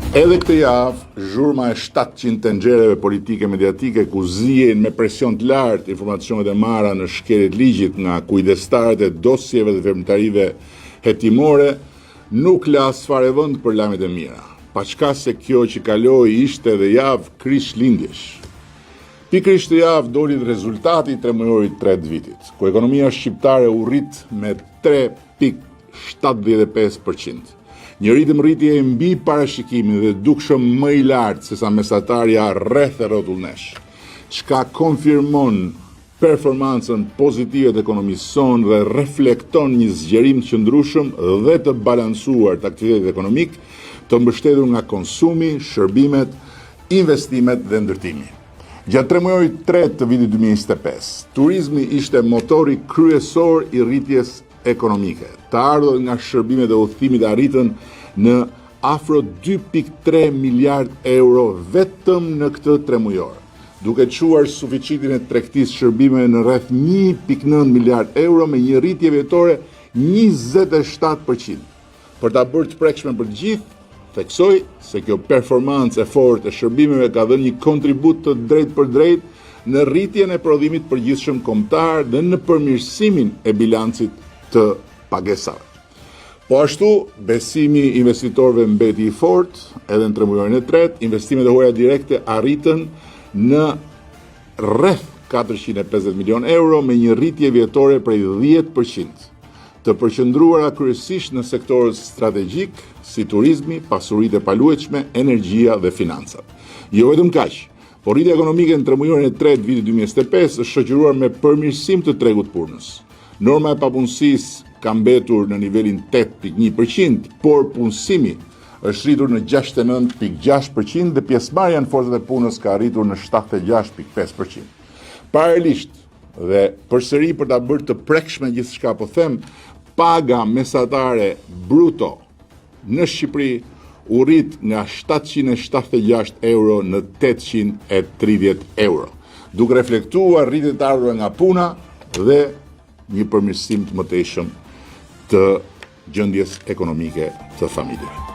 Edhe këtë javë, zhurma e 700 tenxhereve politike mediatike ku zihen me presion të lartë informacionet e marra në shkeljet ligjit nga kujdestarët e dosjeve dhe veprimtarive hetimore, nuk la asfare vend për lajmet e mira. Pa çka se kjo që kaloi ishte edhe javë krish lindjesh. Pikërisht të javë doli rezultati i tremujorit 3 vitit, ku ekonomia shqiptare u rrit me 3,75%. Një ritëm rritje e mbi parashikimin dhe dukshëm më i lartë se sa mesatarja rreth e rrotullnesh, çka konfirmon performancën pozitive të ekonomisë sonë dhe reflekton një zgjerim të qëndrueshëm dhe të balancuar të aktivitetit ekonomik, të mbështetur nga konsumi, shërbimet, investimet dhe ndërtimi. Gjatë tremujorit 3 të vitit 2025, turizmi ishte motori kryesor i rritjes ekonomike. Të ardhur nga shërbimet e udhëtimit arritën në afro 2,3 miliard euro vetëm në këtë tremujor, duke çuar suficitin e tregtisë shërbime në rreth 1,9 miliard euro me një rritje vjetore 27%. Për ta bërë të prekshme për të gjithë, theksoj se kjo performancë e fortë e shërbimeve ka dhënë një kontribut të drejtë për drejtë në rritjen e prodhimit përgjithshëm kombëtar dhe në përmirësimin e bilancit të pagesave. Po ashtu, besimi investitorëve mbeti i fortë, edhe në tremujorin e tretë, investimet e huaja direkte arritën në rreth 450 milion euro me një rritje vjetore prej 10%, të përqendruara kryesisht në sektorët strategjik si turizmi, pasuritë e paluajtshme, energjia dhe financat. Jo vetëm kaq, por rritja ekonomike në tremujorin e tretë vitit 2025 është shoqëruar me përmirësim të tregut punës. Norma e papunësisë ka mbetur në nivelin 8,1%, por punësimi është rritur në 69,6% dhe pjesëmarrja në forcat e punës ka arritur në 76,5%. Paralelisht dhe përsëri për ta bërë të prekshme gjithçka po them, paga mesatare bruto në Shqipëri u rrit nga 776 euro në 830 euro, duke reflektuar rritje të ardhura nga puna dhe një përmirësim të mëtejshëm të gjendjes ekonomike të familjeve.